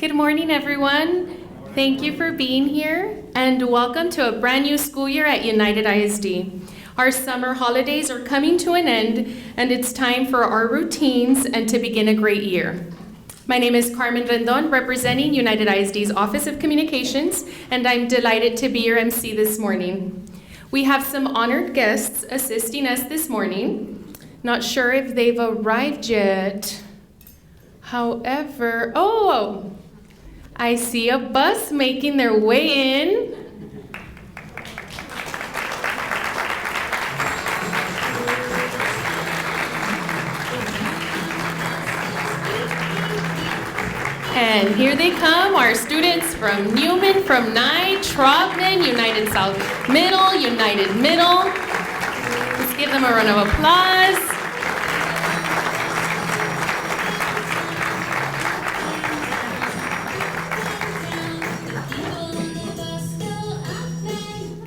Good morning, everyone. Thank you for being here, and welcome to a brand new school year at United ISD. Our summer holidays are coming to an end, and it's time for our routines and to begin a great year. My name is Carmen Rendon, representing United ISD's Office of Communications, and I'm delighted to be your MC this morning. We have some honored guests assisting us this morning. Not sure if they've arrived yet. However, I see a bus making their way in. And here they come, our students from Newman, from Nye, Trotman, United South Middle, United Middle. Let's give them a round of applause.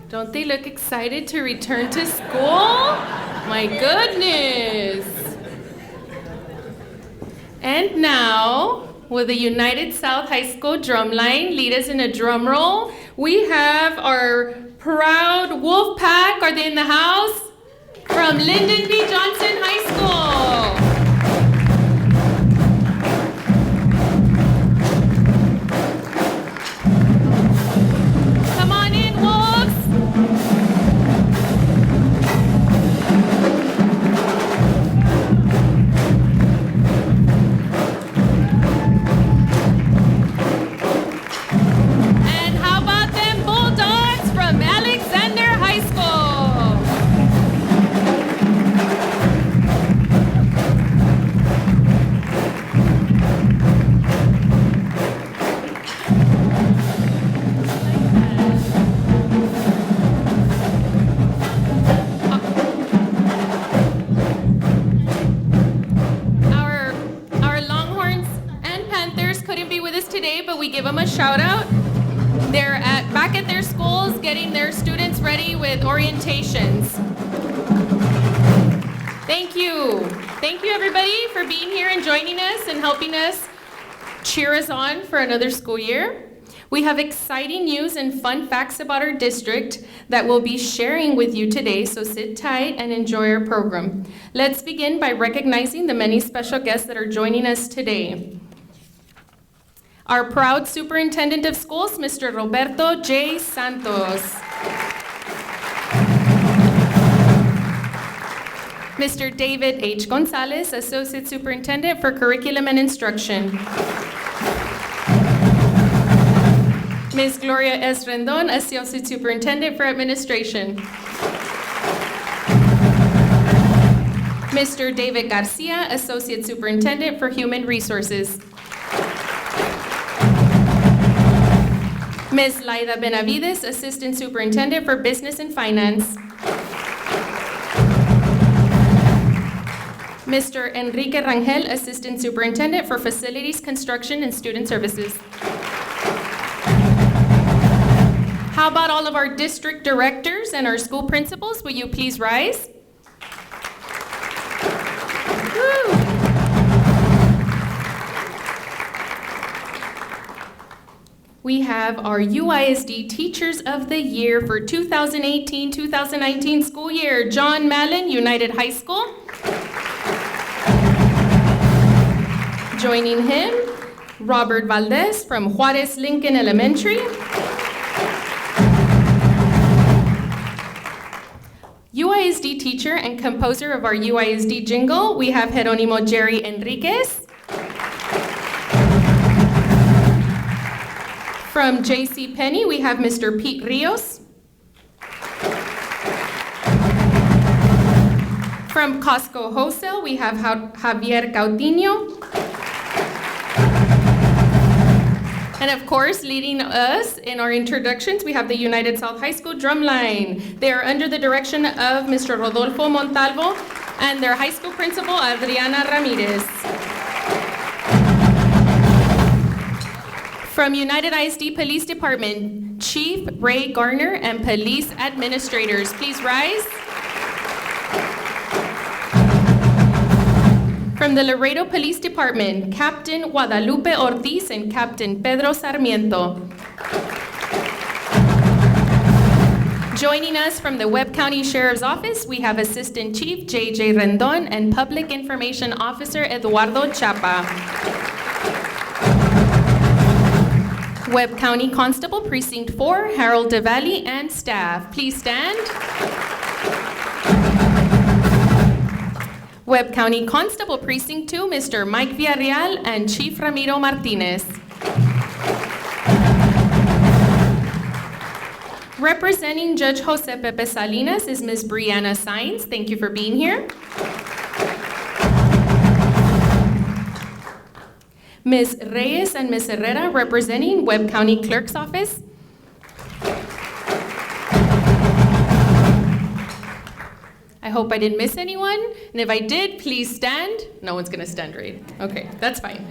Don't they look excited to return to school? My goodness. And now, will the United South High School drumline lead us in a drum roll? We have our proud Wolf Pack. Are they in the house? From Lyndon B. Johnson High School. Give them a shout out. They're back at their schools getting their students ready with orientations. Thank you. Thank you, everybody, for being here and joining us and helping us cheer us on for another school year. We have exciting news and fun facts about our district that we'll be sharing with you today, so sit tight and enjoy our program. Let's begin by recognizing the many special guests that are joining us today. Our proud Superintendent of Schools, Mr. Roberto J. Santos. Mr. David H. Gonzalez, Associate Superintendent for Curriculum and Instruction. Ms. Gloria S. Rendon, Associate Superintendent for Administration. Mr. David Garcia, Associate Superintendent for Human Resources. Ms. Laida Benavides, Assistant Superintendent for Business and Finance. Mr. Enrique Rangel, Assistant Superintendent for Facilities, Construction, and Student Services. How about all of our district directors and our school principals? Will you please rise? Woo. We have our UISD Teachers of the Year for 2018-2019 school year. John Mallon, United High School. Joining him, Robert Valdez from Juarez Lincoln Elementary. UISD teacher and composer of our UISD jingle, we have Jeronimo Jerry Enriquez. From J.C. Penney, we have Mr. Pete Rios. From Costco Wholesale, we have Javier Caudinho. And of course, leading us in our introductions, we have the United South High School drumline. They are under the direction of Mr. Rodolfo Montalvo and their high school principal, Adriana Ramirez. From United ISD Police Department, Chief Ray Garner and police administrators, please rise. From the Laredo Police Department, Captain Guadalupe Ortiz and Captain Pedro Sarmiento. Joining us from the Webb County Sheriff's Office, we have Assistant Chief J.J. Rendon and Public Information Officer Eduardo Chapa. Webb County Constable Precinct 4, Harold DeValley and staff. Please stand. Webb County Constable Precinct 2, Mr. Mike Villarreal and Chief Ramiro Martinez. Representing Judge Jose Pepe Salinas is Ms. Brianna Sainz. Thank you for being here. Ms. Reyes and Ms. Herrera representing Webb County Clerk's Office. I hope I didn't miss anyone, and if I did, please stand. No one's gonna stand, right? Okay, that's fine.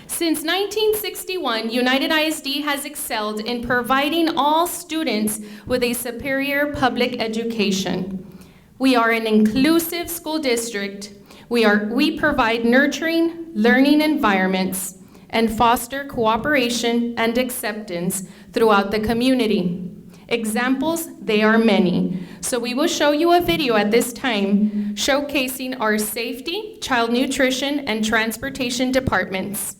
Since 1961, United ISD has excelled in providing all students with a superior public education. We are an inclusive school district. We provide nurturing learning environments and foster cooperation and acceptance throughout the community. Examples, they are many. So we will show you a video at this time showcasing our safety, child nutrition, and transportation departments.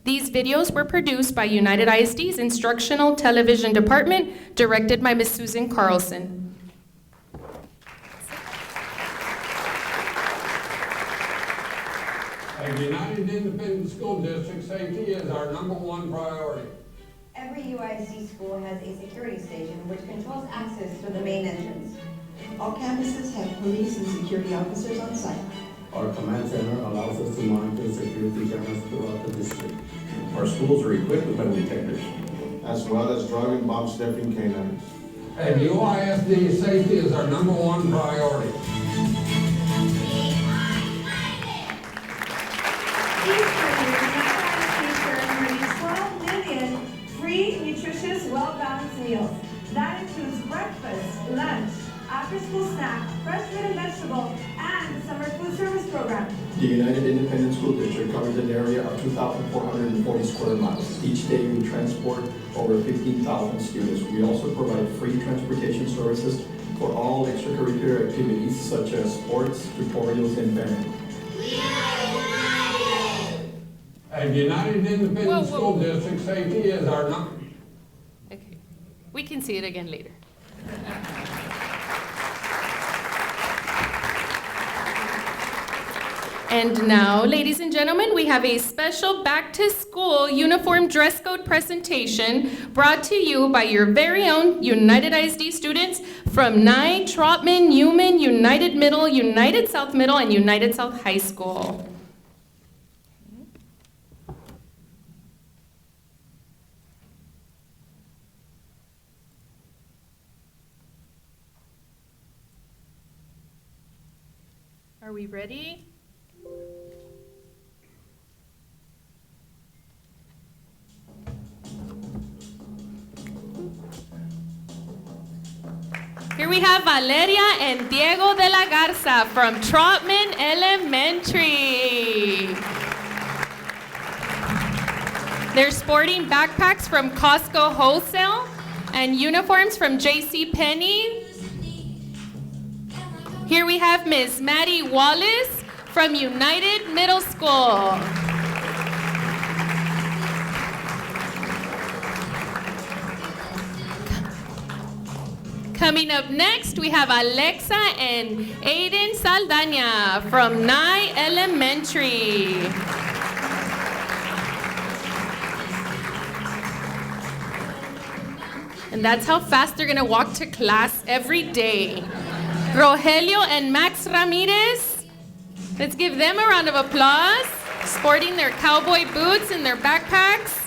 These videos were produced by United ISD's Instructional Television Department, directed by Ms. Susan Carlson. At United Independent School District, safety is our #1 priority. Every UISD school has a security station which controls access to the main entrance. All campuses have police and security officers on site. Our command center allows us to monitor security cameras throughout the district. Our schools are equipped with metal detectors, as well as drug and bomb sniffing canines. At UISD, safety is our #1 priority. Each year, UISD serves 12 million free, nutritious, well-balanced meals. That includes breakfast, lunch, after-school snack, fresh fruit and vegetable, and the summer food service program. The United Independent School District covers an area of 2,440 square miles. Each day we transport over 15,000 students. We also provide free transportation services for all extracurricular activities such as sports, tutorials, and band. At United Independent School District, safety is our Okay, we can see it again later. And now, ladies and gentlemen, we have a special back-to-school uniform dress code presentation brought to you by your very own United ISD students from Nye, Trotman, Newman, United Middle, United South Middle, and United South High School. Are we ready? Here we have Valeria and Diego de la Garza from Trotman Elementary. They're sporting backpacks from Costco Wholesale and uniforms from JCPenney. Here we have Ms. Maddie Wallace from United Middle School. Coming up next, we have Alexa and Aiden Saldana from Nye Elementary. And that's how fast they're gonna walk to class every day. Rogelio and Max Ramirez, let's give them a round of applause, sporting their cowboy boots and their backpacks.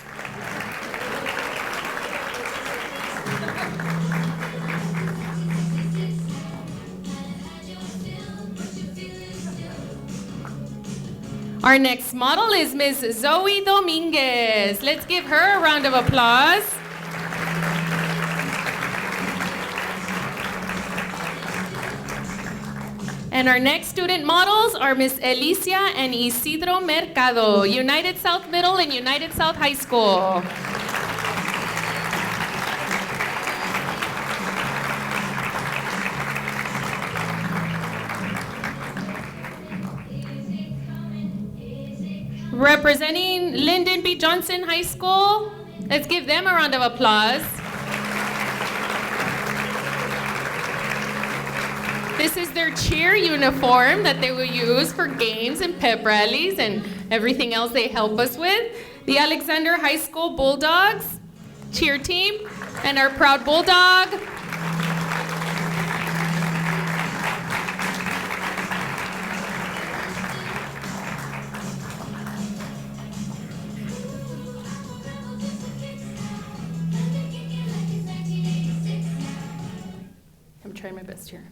Our next model is Ms. Zoe Dominguez. Let's give her a round of applause. And our next student models are Miss Alicia and Isidro Mercado, United South Middle and United South High School. Representing Lyndon B. Johnson High School, let's give them a round of applause. This is their cheer uniform that they will use for games and pep rallies and everything else they help us with. The Alexander High School Bulldogs cheer team and our proud Bulldog. I'm trying my best here.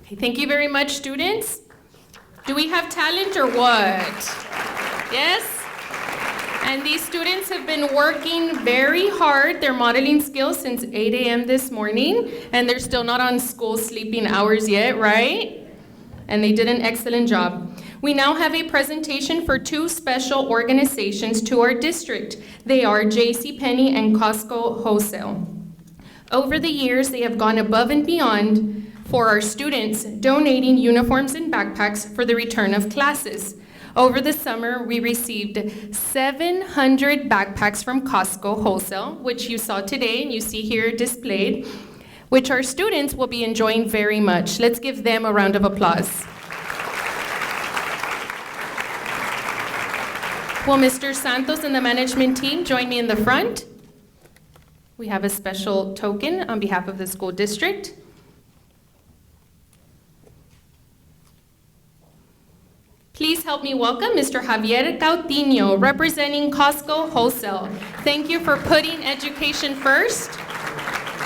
Okay, thank you very much, students. Do we have talent or what? Yes? And these students have been working very hard, their modeling skills, since 8 a.m. this morning, and they're still not on school sleeping hours yet, right? And they did an excellent job. We now have a presentation for two special organizations to our district. They are JCPenney and Costco Wholesale. Over the years, they have gone above and beyond for our students, donating uniforms and backpacks for the return of classes. Over the summer, we received 700 backpacks from Costco Wholesale, which you saw today and you see here displayed, which our students will be enjoying very much. Let's give them a round of applause. Will Mr. Santos and the management team join me in the front? We have a special token on behalf of the school district. Please help me welcome Mr. Javier Cautino, representing Costco Wholesale. Thank you for putting education first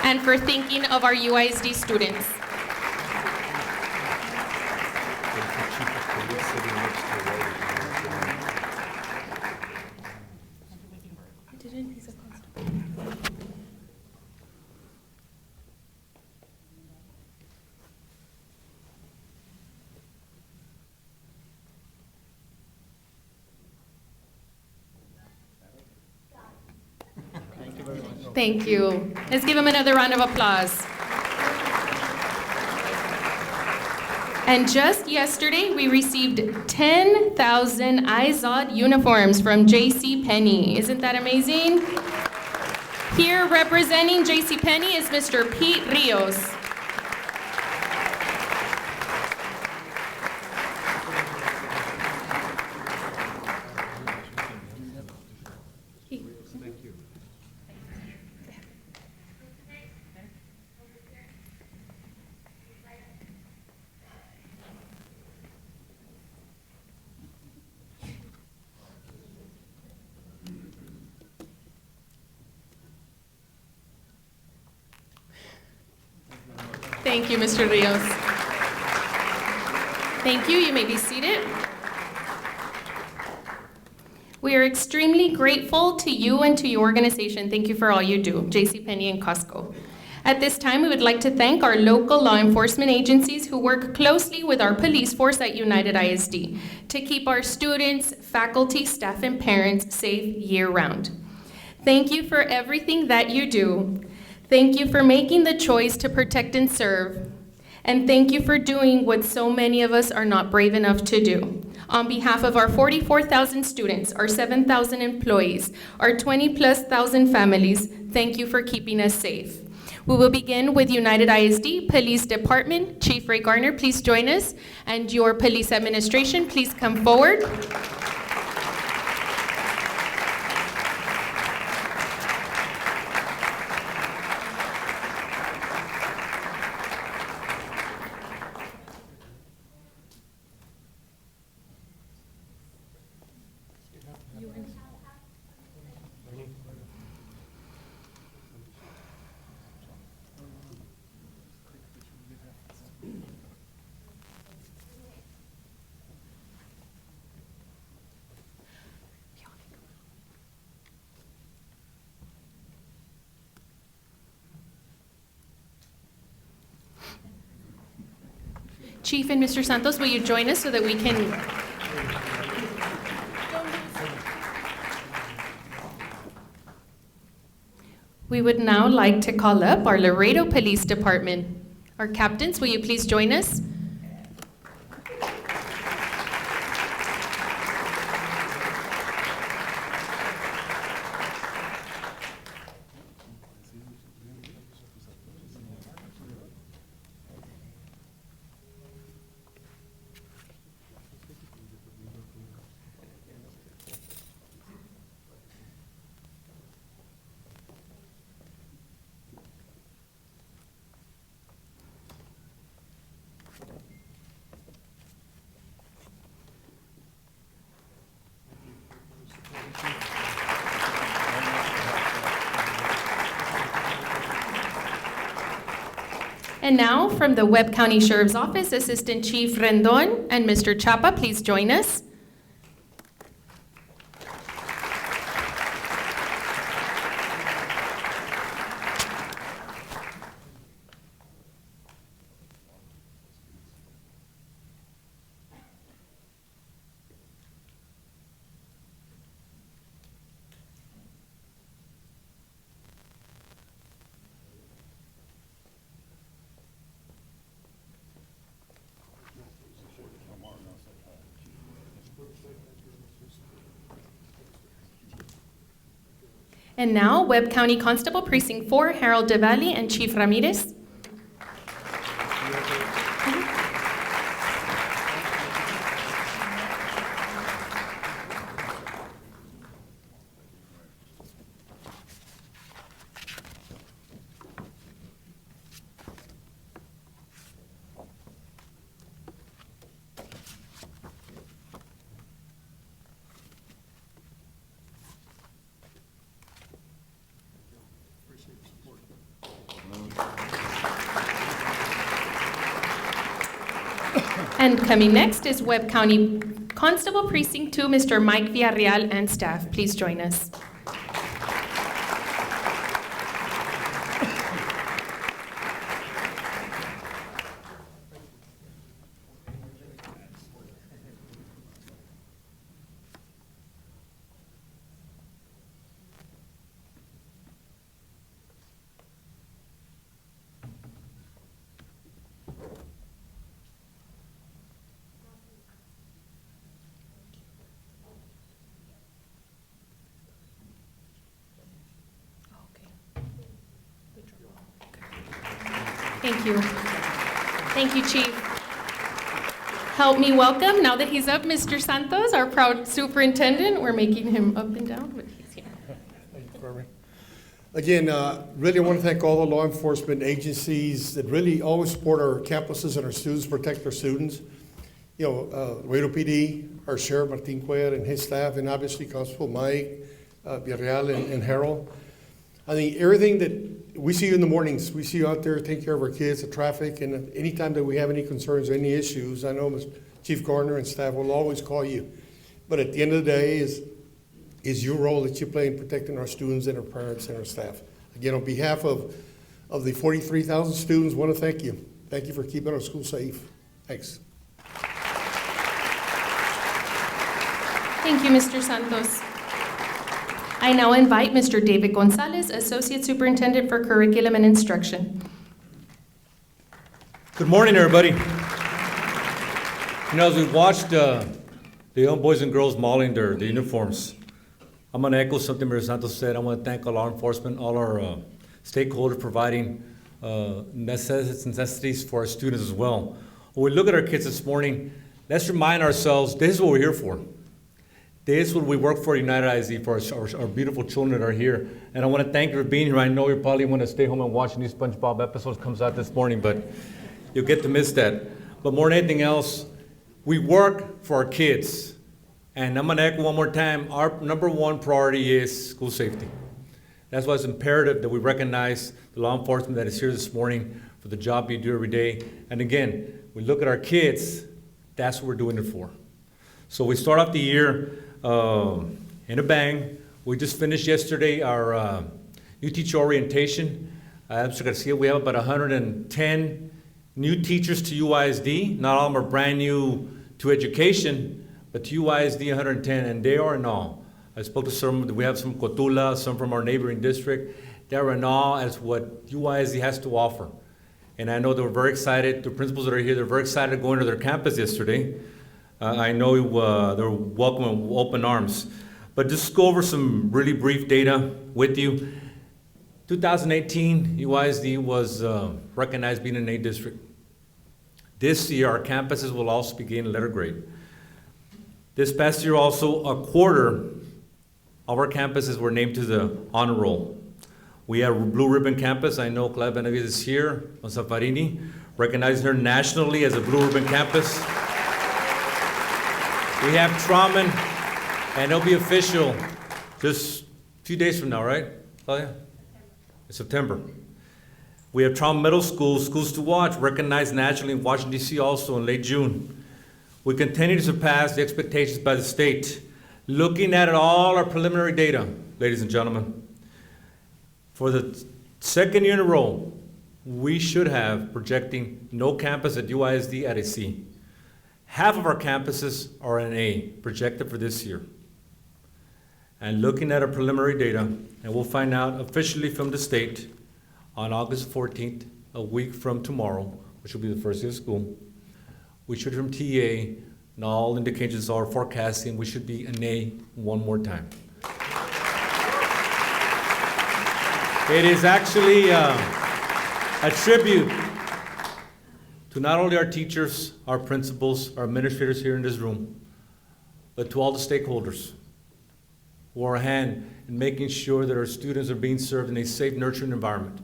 and for thinking of our UISD students. Thank you. Let's give him another round of applause. And just yesterday, we received 10,000 IZOD uniforms from JCPenney. Isn't that amazing? Here representing JCPenney is Mr. Pete Rios. Thank you, Mr. Rios. Thank you. You may be seated. We are extremely grateful to you and to your organization. Thank you for all you do, JCPenney and Costco. At this time, we would like to thank our local law enforcement agencies who work closely with our police force at United ISD to keep our students, faculty, staff, and parents safe year-round. Thank you for everything that you do. Thank you for making the choice to protect and serve. And thank you for doing what so many of us are not brave enough to do. On behalf of our 44,000 students, our 7,000 employees, our 20,000+ families, thank you for keeping us safe. We will begin with United ISD Police Department. Chief Ray Garner, please join us. And your police administration, please come forward. Chief and Mr. Santos, will you join us so that we can... We would now like to call up our Laredo Police Department. Our captains, will you please join us? And now, from the Webb County Sheriff's Office, Assistant Chief Rendon and Mr. Chapa, please join us. And now, Webb County Constable Precinct 4, Harold DeValley and Chief Ramirez. And coming next is Webb County Constable Precinct 2, Mr. Mike Villarreal and staff. Please join us. Thank you. Thank you, Chief. Help me welcome, now that he's up, Mr. Santos, our proud superintendent. We're making him up and down, but he's here. Thank you, Carmen. Again, really want to thank all the law enforcement agencies that really always support our campuses and our students, protect our students. You know, Laredo PD, our Sheriff Martin Cuellar and his staff, and obviously Constable Mike Villarreal and Harold. I think everything that we see you in the mornings, we see you out there taking care of our kids, the traffic, and anytime that we have any concerns or any issues, I know Chief Gardner and staff will always call you. But at the end of the day is your role that you play in protecting our students and our parents and our staff. Again, on behalf of the 43,000 students, I want to thank you. Thank you for keeping our school safe. Thanks. Thank you, Mr. Santos. I now invite Mr. David Gonzalez, Associate Superintendent for Curriculum and Instruction. Good morning, everybody. You know, as we watched the young boys and girls mauling their uniforms, I'm going to echo something Mr. Santos said. I want to thank all law enforcement, all our stakeholders providing necessities for our students as well. When we look at our kids this morning, let's remind ourselves this is what we're here for. This is what we work for United ISD, for our beautiful children that are here. And I want to thank you for being here. I know you probably want to stay home and watch these SpongeBob episodes comes out this morning, but you'll get to miss that. But more than anything else, we work for our kids. And I'm going to echo one more time, our number one priority is school safety. That's why it's imperative that we recognize the law enforcement that is here this morning for the job you do every day. And again, we look at our kids, that's what we're doing it for. So we start off the year in a bang. We just finished yesterday our new teacher orientation. Mr. Garcia, we have about 110 new teachers to UISD. Not all of them are brand new to education, but to UISD 110, and they are in awe. I spoke to some, we have some Cotula, some from our neighboring district. They are in awe as what UISD has to offer. And I know they were very excited, the principals that are here, they're very excited going to their campus yesterday. I know they're welcome with open arms. But just go over some really brief data with you. 2018, UISD was recognized being an A district. This year, our campuses will also be gaining letter grade. This past year also, a quarter of our campuses were named to the honor roll. We have Blue Ribbon Campus. I know Claudia Benavides is here on Safarini, recognizing her nationally as a Blue Ribbon Campus. We have Trauman, and it'll be official just a few days from now, right, Claudia? September. We have Trauman Middle School, Schools to Watch, recognized nationally in Washington, D.C. also in late June. We continue to surpass the expectations by the state. Looking at all our preliminary data, ladies and gentlemen, for the second year in a row, we should have projecting no campus at UISD at a C. Half of our campuses are an A, projected for this year. And looking at our preliminary data, and we'll find out officially from the state on August 14th, a week from tomorrow, which will be the first day of school, we should from TA, and all indications are forecasting, we should be an A one more time. It is actually a tribute to not only our teachers, our principals, our administrators here in this room, but to all the stakeholders who are a hand in making sure that our students are being served in a safe, nurturing environment.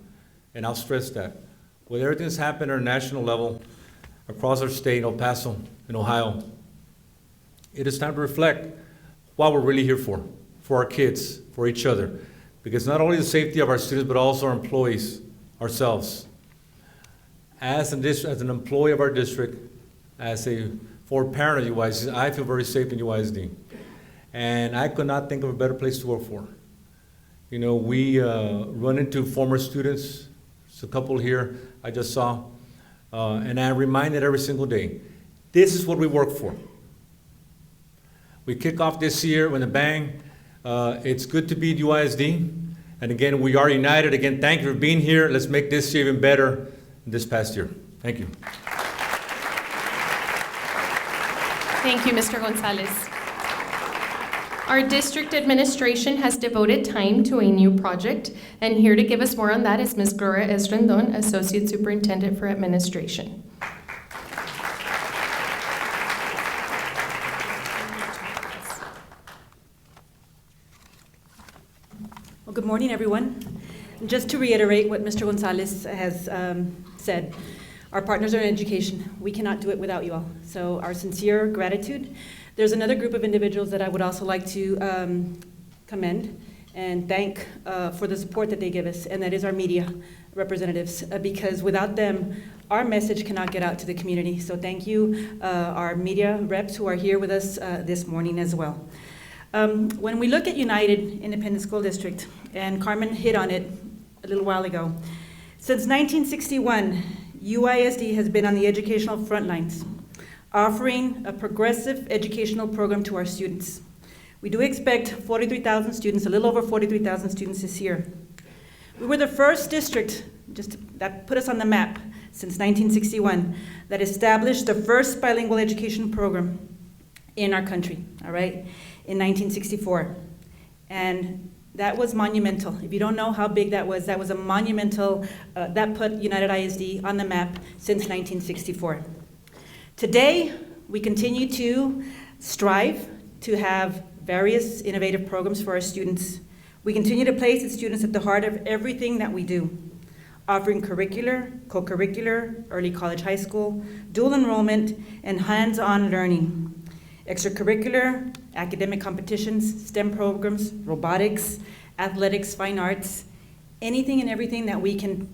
And I'll stress that. With everything that's happened at our national level, across our state, El Paso, and Ohio, it is time to reflect what we're really here for our kids, for each other. Because not only the safety of our students, but also our employees, ourselves. As an employee of our district, as a former parent of UISD, I feel very safe in UISD. And I could not think of a better place to work for. You know, we run into former students, there's a couple here I just saw, and I'm reminded every single day, this is what we work for. We kick off this year with a bang. It's good to be at UISD. And again, we are united. Again, thank you for being here. Let's make this year even better than this past year. Thank you. Thank you, Mr. Gonzalez. Our district administration has devoted time to a new project, and here to give us more on that is Ms. Gloria Esrendon, Associate Superintendent for Administration. Well, good morning, everyone. Just to reiterate what Mr. Gonzalez has said, our partners are in education. We cannot do it without you all. So our sincere gratitude. There's another group of individuals that I would also like to commend and thank for the support that they give us, and that is our media representatives, because without them, our message cannot get out to the community. So thank you, our media reps who are here with us this morning as well. When we look at United Independent School District, and Carmen hit on it a little while ago, since 1961, UISD has been on the educational front lines, offering a progressive educational program to our students. We do expect 43,000 students, a little over 43,000 students this year. We were the first district, that put us on the map since 1961, that established the first bilingual education program in our country, all right, in 1964. And that was monumental. If you don't know how big that was a monumental, that put United ISD on the map since 1964. Today, we continue to strive to have various innovative programs for our students. We continue to place the students at the heart of everything that we do, offering curricular, co-curricular, early college, high school, dual enrollment, and hands-on learning. Extracurricular, academic competitions, STEM programs, robotics, athletics, fine arts, anything and everything that we can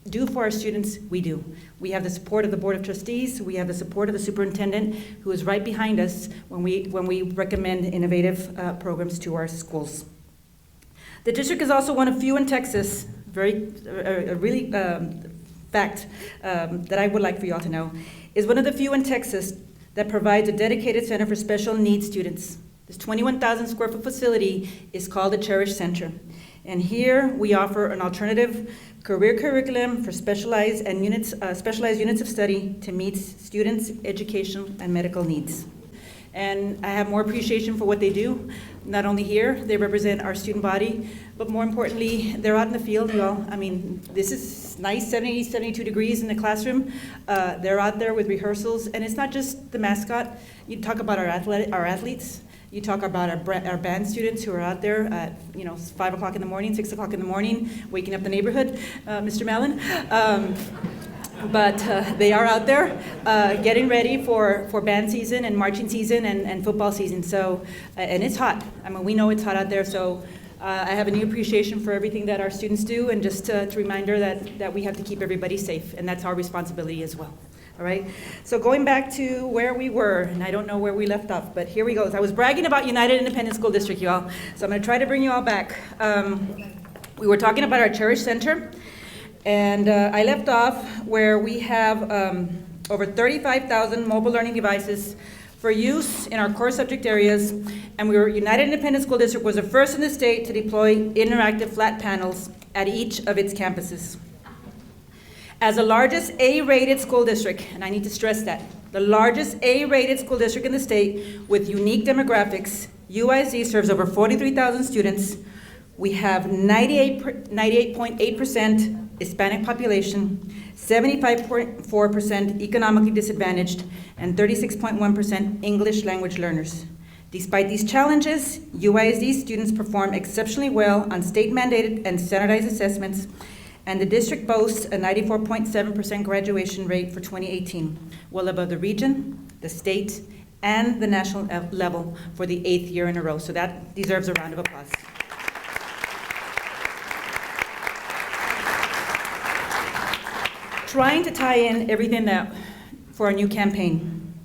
do for our students, we do. We have the support of the Board of Trustees. We have the support of the superintendent, who is right behind us when we recommend innovative programs to our schools. The district is also one of few in Texas, really fact that I would like for you all to know is one of the few in Texas that provides a dedicated center for special needs students. This 21,000 square foot facility is called the Cherish Center. And here we offer an alternative career curriculum for specialized units of study to meet students' educational and medical needs. And I have more appreciation for what they do. Not only here, they represent our student body, but more importantly, they're out in the field, y'all. I mean, this is nice, 70, 72 degrees in the classroom. They're out there with rehearsals, and it's not just the mascot. You talk about our athletes. You talk about our band students who are out there at 5 o'clock in the morning, 6 o'clock in the morning, waking up the neighborhood, Mr. Mallon. But they are out there getting ready for band season and marching season and football season. So, and it's hot. I mean, we know it's hot out there. So I have a new appreciation for everything that our students do, and just a reminder that we have to keep everybody safe, and that's our responsibility as well. All right. So going back to where we were, and I don't know where we left off, but here we go. So I was bragging about United Independent School District, y'all. So I'm going to try to bring you all back. We were talking about our Cherish Center. And I left off where we have over 35,000 mobile learning devices for use in our core subject areas, and United Independent School District was the first in the state to deploy interactive flat panels at each of its campuses. As the largest A-rated school district, and I need to stress that, the largest A-rated school district in the state with unique demographics, UISD serves over 43,000 students. We have 98.8% Hispanic population, 75.4% economically disadvantaged, and 36.1% English language learners. Despite these challenges, UISD students perform exceptionally well on state-mandated and standardized assessments, and the district boasts a 94.7% graduation rate for 2018, well above the region, the state, and the national level for the 8th year in a row. So that deserves a round of applause. Trying to tie in everything for our new campaign.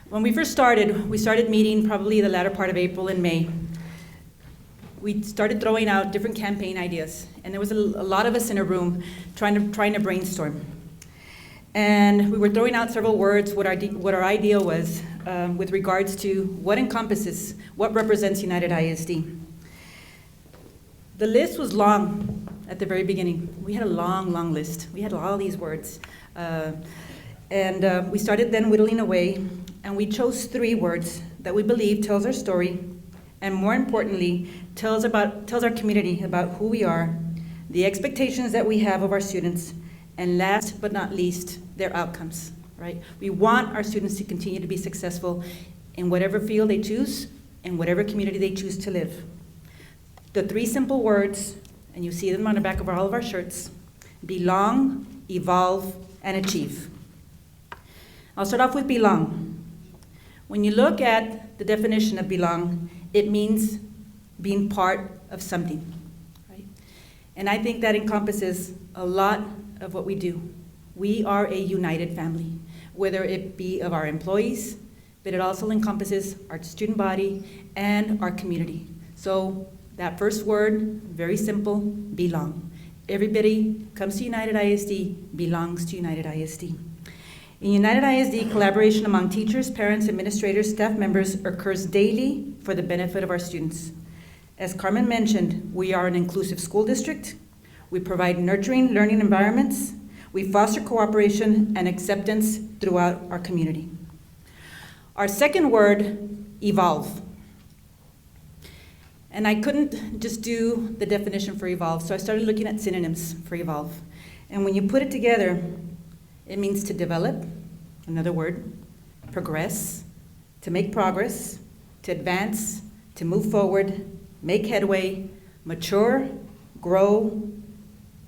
When we first started, we started meeting probably the latter part of April and May. We started throwing out different campaign ideas, and there was a lot of us in a room trying to brainstorm. And we were throwing out several words, what our idea was with regards to what encompasses, what represents United ISD. The list was long. At the very beginning, we had a long list. We had all these words. And we started then whittling away, and we chose 3 words that we believe tells our story, and more importantly, tells our community about who we are, the expectations that we have of our students, and last but not least, their outcomes, right? We want our students to continue to be successful in whatever field they choose, in whatever community they choose to live. The 3 simple words, and you see them on the back of all of our shirts: belong, evolve, and achieve. I'll start off with belong. When you look at the definition of belong, it means being part of something, right? And I think that encompasses a lot of what we do. We are a united family, whether it be of our employees, but it also encompasses our student body and our community. So that first word, very simple, belong. Everybody comes to United ISD, belongs to United ISD. In United ISD, collaboration among teachers, parents, administrators, staff members occurs daily for the benefit of our students. As Carmen mentioned, we are an inclusive school district. We provide nurturing learning environments. We foster cooperation and acceptance throughout our community. Our second word, evolve. And I couldn't just do the definition for evolve, so I started looking at synonyms for evolve. And when you put it together, it means to develop, another word, progress, to make progress, to advance, to move forward, make headway, mature, grow,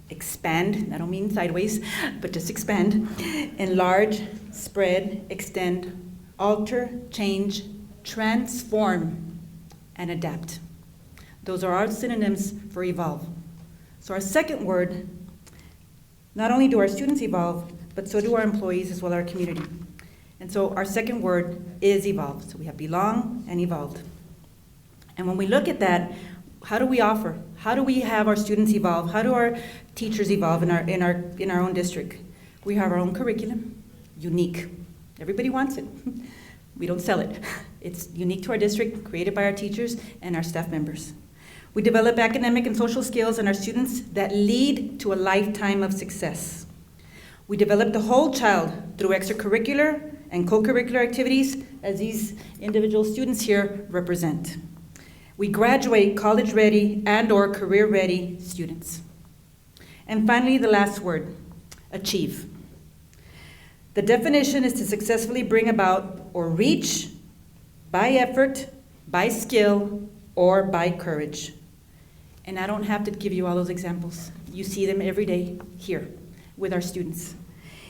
expand, I don't mean sideways, but just expand, enlarge, spread, extend, alter, change, transform, and adapt. Those are our synonyms for evolve. So our second word, not only do our students evolve, but so do our employees as well as our community. And so our second word is evolve. So we have belong and evolved. And when we look at that, how do we offer? How do we have our students evolve? How do our teachers evolve in our own district? We have our own curriculum, unique. Everybody wants it. We don't sell it. It's unique to our district, created by our teachers and our staff members. We develop academic and social skills in our students that lead to a lifetime of success. We develop the whole child through extracurricular and co-curricular activities, as these individual students here represent. We graduate college-ready and/or career-ready students. And finally, the last word, achieve. The definition is to successfully bring about or reach by effort, by skill, or by courage. And I don't have to give you all those examples. You see them every day here with our students.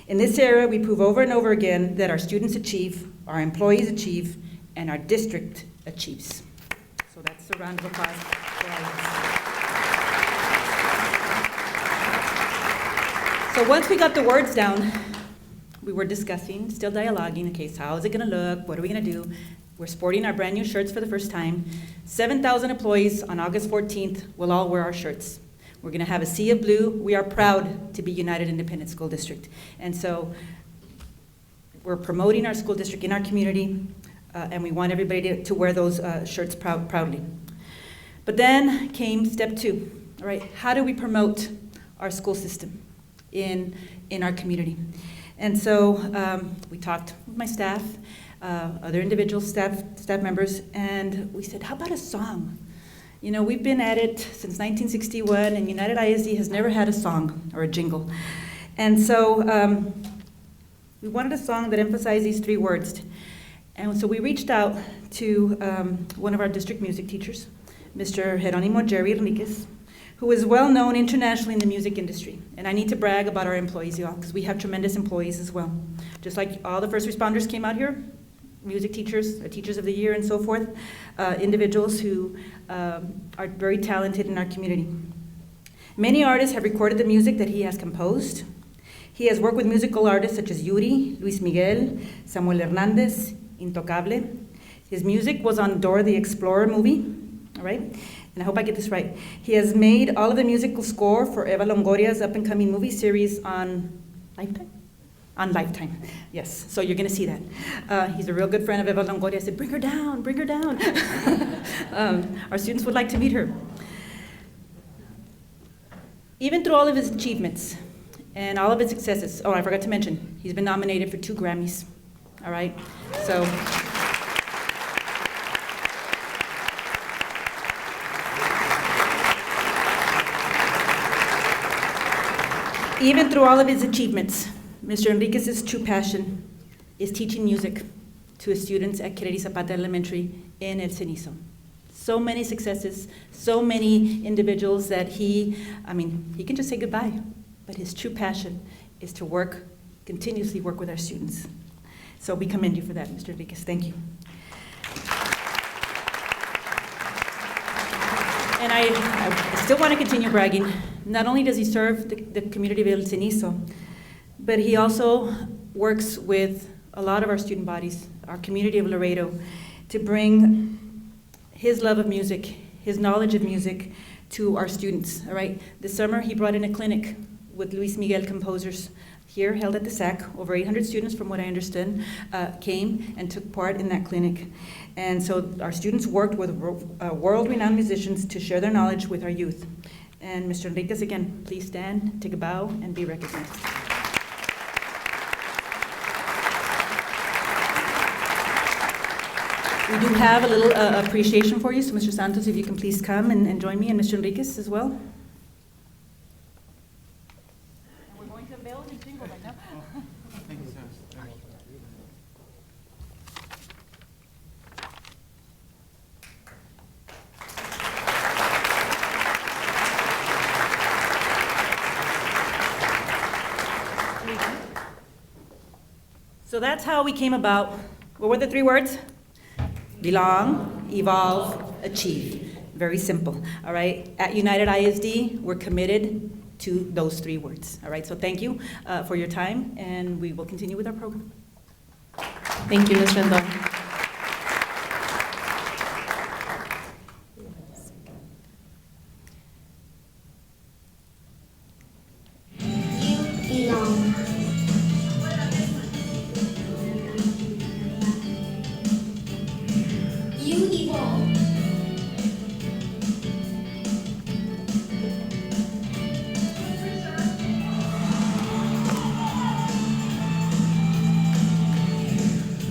In this area, we prove over and over again that our students achieve, our employees achieve, and our district achieves. So that's a round of applause for all of us. So once we got the words down, we were discussing, still dialoguing, okay, so how is it gonna look? What are we gonna do? We're sporting our brand new shirts for the first time. 7,000 employees on August 14th will all wear our shirts. We're gonna have a sea of blue. We are proud to be United Independent School District. And so we're promoting our school district in our community, and we want everybody to wear those shirts proudly. But then came step 2, all right? How do we promote our school system in our community? And so we talked with my staff, other individual staff members, and we said, how about a song? You know, we've been at it since 1961, and United ISD has never had a song or a jingle. And so we wanted a song that emphasized these 3 words. And so we reached out to one of our district music teachers, Mr. Jeronimo Jerry Enriquez, who is well known internationally in the music industry. And I need to brag about our employees, y'all, because we have tremendous employees as well. Just like all the first responders came out here, music teachers, teachers of the year and so forth, individuals who are very talented in our community. Many artists have recorded the music that he has composed. He has worked with musical artists such as Yuri, Luis Miguel, Samuel Hernandez, Intocable. His music was on Dora the Explorer movie, all right? And I hope I get this right. He has made all of the musical score for Eva Longoria's up-and-coming movie series on Lifetime? On Lifetime, yes. So you're going to see that. He's a real good friend of Eva Longoria. I said, bring her down, bring her down. Our students would like to meet her. Even through all of his achievements and all of his successes, oh, I forgot to mention, he's been nominated for 2 Grammys, all right? So, even through all of his achievements, Mr. Enriquez's true passion is teaching music to his students at Kennedy Zapata Elementary in El Cenizo. So many successes, so many individuals that he can just say goodbye, but his true passion is to work, continuously work with our students. So we commend you for that, Mr. Enriquez. Thank you. And I still want to continue bragging. Not only does he serve the community of El Cenizo, but he also works with a lot of our student bodies, our community of Laredo, to bring his love of music, his knowledge of music to our students, all right? This summer, he brought in a clinic with Luis Miguel composers here, held at the SAC. Over 800 students, from what I understand, came and took part in that clinic. And so our students worked with world-renowned musicians to share their knowledge with our youth. And Mr. Enriquez, again, please stand, take a bow, and be recognized. We do have a little appreciation for you, so Mr. Santos, if you can please come and join me, and Mr. Enriquez as well. And we're going to unveil the jingle right now. Thank you, sir. So that's how we came about. What were the 3 words? Belong, evolve, achieve. Very simple, all right? At United ISD, we're committed to those 3 words, all right? So thank you for your time, and we will continue with our program. Thank you, Ms. Rendon. song. You evolve.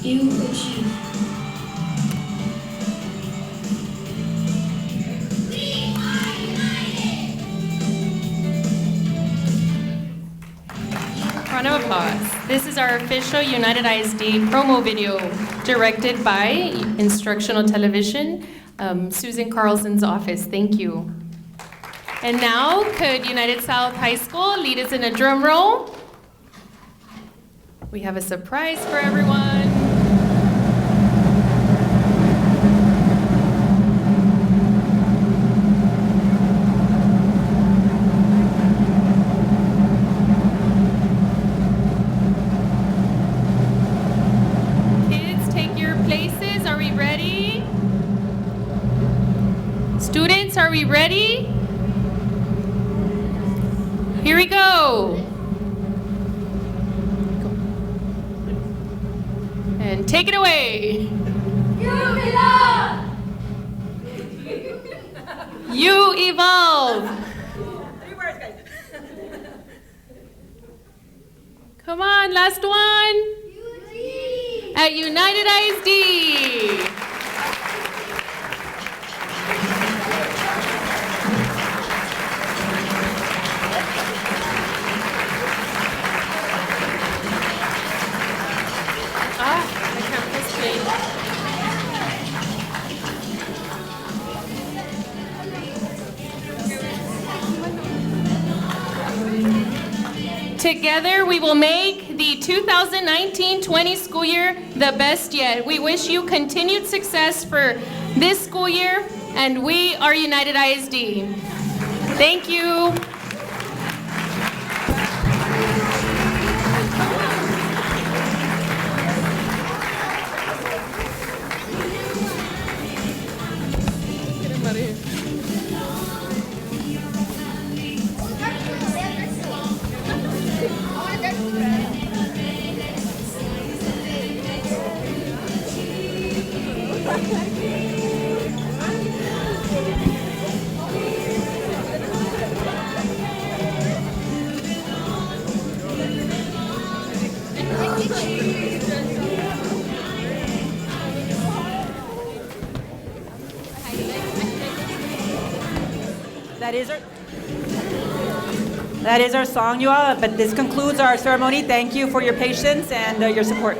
You achieve. We are united. Round of applause. This is our official United ISD promo video directed by Instructional Television, Susan Carlson's office. Thank you. And now, could United South High School lead us in a drum roll? We have a surprise for everyone. Kids, take your places. Are we ready? Students, are we ready? Here we go. And take it away. You belong. You evolve. 3 words, guys. Come on, last one. Eugene. At United ISD. I can't press play. Together, we will make the 2019-20 school year the best yet. We wish you continued success for this school year, and we are United ISD. Thank you. That is our song, you all, but this concludes our ceremony. Thank you for your patience and your support.